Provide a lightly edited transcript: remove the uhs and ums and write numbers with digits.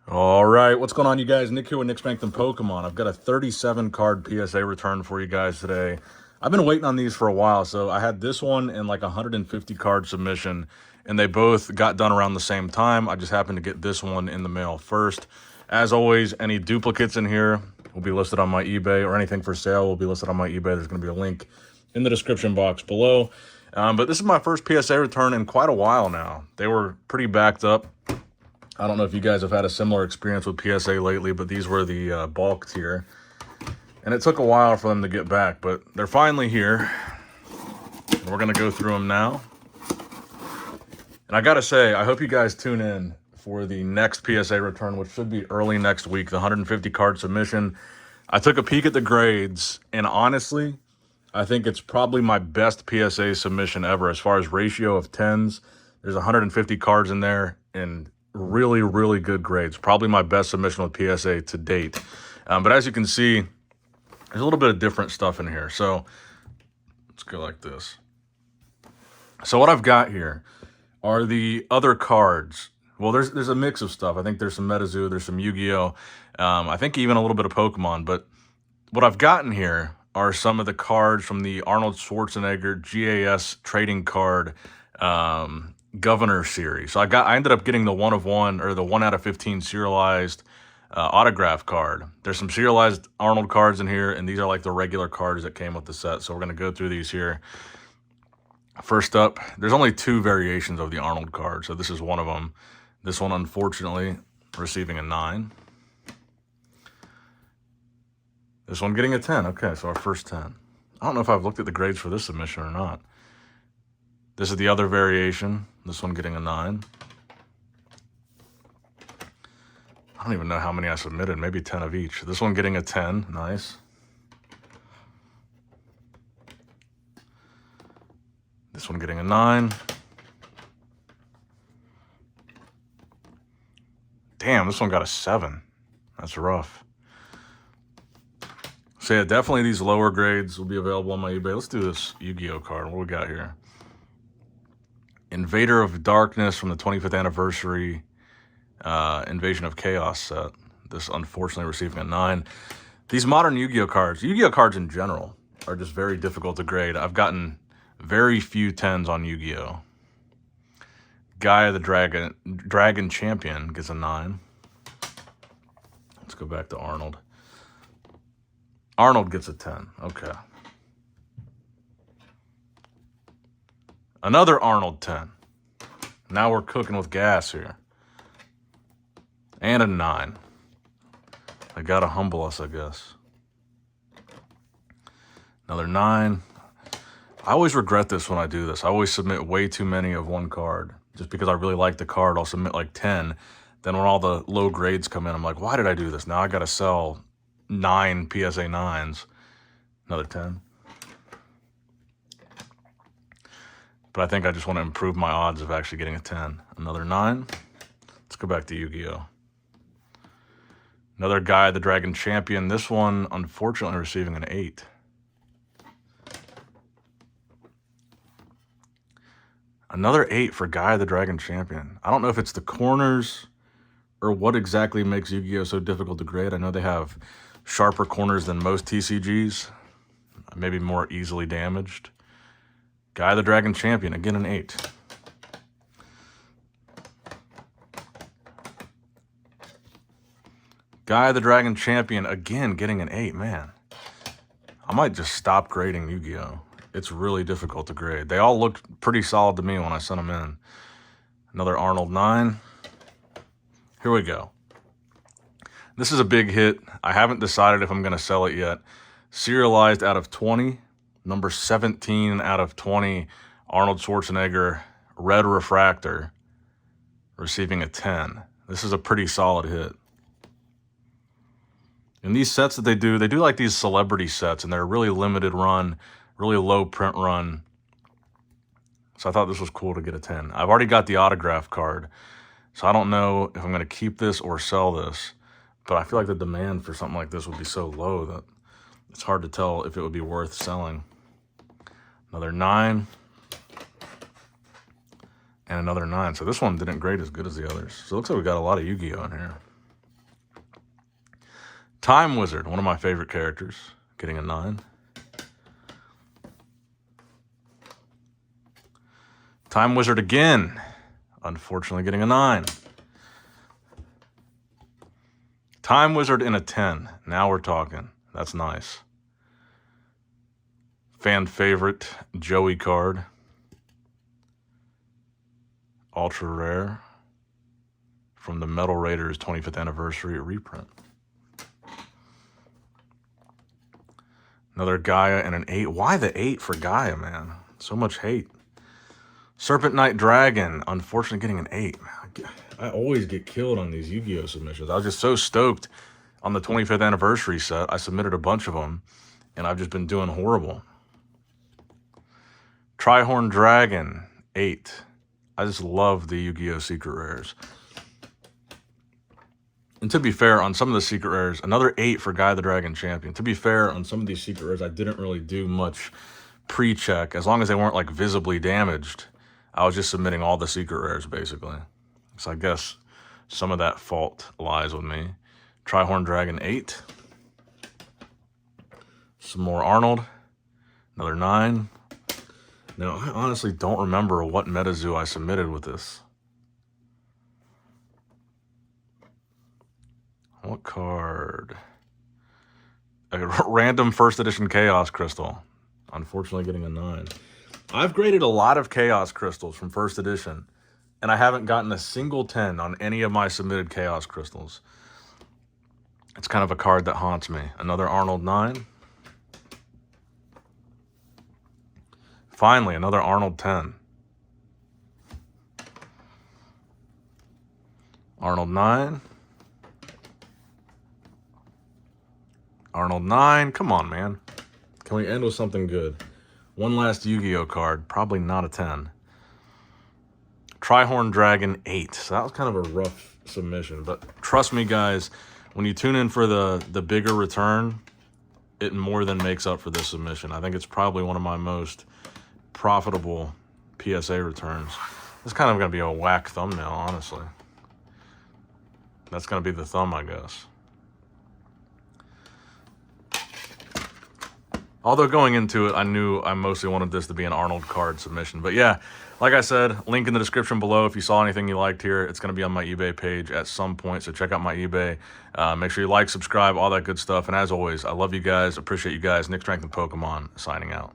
All right, what's going on, you guys? Nick here with Nick Strength and Pokemon. I've got a 37 card PSA return for you guys today. I've been waiting on these for a while, so I had this one and like a 150 card submission, and they both got done around the same time. I just happened to get this one in the mail first. As always, any duplicates in here will be listed on my eBay, or anything for sale will be listed on my eBay. There's going to be a link in the description box below. But this is my first PSA return in quite a while now. They were pretty backed up. I don't know if you guys have had a similar experience with PSA lately, but these were the bulk tier. And it took a while for them to get back, but they're finally here. And we're going to go through them now. And I got to say, I hope you guys tune in for the next PSA return, which should be early next week, the 150 card submission. I took a peek at the grades, and honestly, I think it's probably my best PSA submission ever as far as ratio of 10s. There's 150 cards in there, and really, really good grades. Probably my best submission with PSA to date. But as you can see, there's a little bit of different stuff in here. So let's go like this. So what I've got here are the other cards. Well, there's a mix of stuff. I think there's some metazoo, there's some Yu-Gi-Oh. I think even a little bit of Pokemon. But what I've gotten here are some of the cards from the Arnold Schwarzenegger GAS trading card Governor series. So I ended up getting the 1 of 1, or the 1 out of 15 serialized autograph card. There's some serialized Arnold cards in here, and these are like the regular cards that came with the set. So we're going to go through these here. First up, there's only 2 variations of the Arnold card, so this is one of them. This one, unfortunately, receiving a 9. This one getting a 10. Okay, so our first 10. I don't know if I've looked at the grades for this submission or not. This is the other variation. This one getting a 9. I don't even know how many I submitted. Maybe 10 of each. This one getting a 10. Nice. This one getting a 9. Damn, this one got a 7. That's rough. So yeah, definitely these lower grades will be available on my eBay. Let's do this Yu-Gi-Oh card. What we got here? Invader of Darkness from the 25th anniversary Invasion of Chaos set. This unfortunately receiving a 9. These modern Yu-Gi-Oh cards in general, are just very difficult to grade. I've gotten very few 10s on Yu-Gi-Oh. Gaia the Dragon Champion gets a 9. Let's go back to Arnold. Arnold gets a 10. Okay. Another Arnold 10. Now we're cooking with gas here. And a 9. They gotta humble us, I guess. Another 9. I always regret this when I do this. I always submit way too many of one card. Just because I really like the card, I'll submit like 10. Then when all the low grades come in, I'm like, why did I do this? Now I gotta sell 9 PSA 9s. Another 10. But I think I just want to improve my odds of actually getting a 10. Another 9. Let's go back to Yu-Gi-Oh. Another Gaia the Dragon Champion. This one, unfortunately, receiving an 8. Another 8 for Gaia the Dragon Champion. I don't know if it's the corners or what exactly makes Yu-Gi-Oh so difficult to grade. I know they have sharper corners than most TCGs. Maybe more easily damaged. Gaia the Dragon Champion, again an 8. Gaia the Dragon Champion, again getting an 8, man. I might just stop grading Yu-Gi-Oh. It's really difficult to grade. They all looked pretty solid to me when I sent them in. Another Arnold 9. Here we go. This is a big hit. I haven't decided if I'm going to sell it yet. Serialized out of 20. Number 17 out of 20, Arnold Schwarzenegger, Red Refractor, receiving a 10. This is a pretty solid hit. And these sets that they do like these celebrity sets, and they're a really limited run, really low print run. So I thought this was cool to get a 10. I've already got the autograph card, so I don't know if I'm going to keep this or sell this. But I feel like the demand for something like this would be so low that it's hard to tell if it would be worth selling. Another 9. And another 9. So this one didn't grade as good as the others. So it looks like we got a lot of Yu-Gi-Oh in here. Time Wizard, one of my favorite characters, getting a 9. Time Wizard again, unfortunately getting a 9. Time Wizard in a 10. Now we're talking. That's nice. Fan favorite Joey card. Ultra rare. From the Metal Raiders 25th anniversary reprint. Another Gaia and an 8. Why the 8 for Gaia, man? So much hate. Serpent Knight Dragon, unfortunately getting an 8. I always get killed on these Yu-Gi-Oh submissions. I was just so stoked on the 25th anniversary set. I submitted a bunch of them, and I've just been doing horrible. Trihorn Dragon, 8. I just love the Yu-Gi-Oh secret rares. And to be fair, on some of the secret rares, another 8 for Guy the Dragon Champion. To be fair, on some of these secret rares, I didn't really do much pre-check. As long as they weren't like visibly damaged, I was just submitting all the secret rares basically. So I guess some of that fault lies with me. Trihorn Dragon 8. Some more Arnold. Another 9. Now, I honestly don't remember what metazoo I submitted with this. What card? A random first edition Chaos Crystal. Unfortunately getting a 9. I've graded a lot of Chaos Crystals from first edition, and I haven't gotten a single 10 on any of my submitted Chaos Crystals. It's kind of a card that haunts me. Another Arnold 9. Finally, another Arnold 10. Arnold 9. Arnold 9. Come on, man. Can we end with something good? One last Yu-Gi-Oh card. Probably not a 10. Trihorn Dragon 8. So that was kind of a rough submission. But trust me, guys, when you tune in for the bigger return, it more than makes up for this submission. I think it's probably one of my most profitable PSA returns. It's kind of going to be a whack thumbnail, honestly. That's going to be the thumb, I guess. Although going into it, I knew I mostly wanted this to be an Arnold card submission. But yeah, like I said, link in the description below if you saw anything you liked here. It's going to be on my eBay page at some point, so check out my eBay. Make sure you like, subscribe, all that good stuff. And as always, I love you guys, appreciate you guys. Nick Strength and Pokemon, signing out.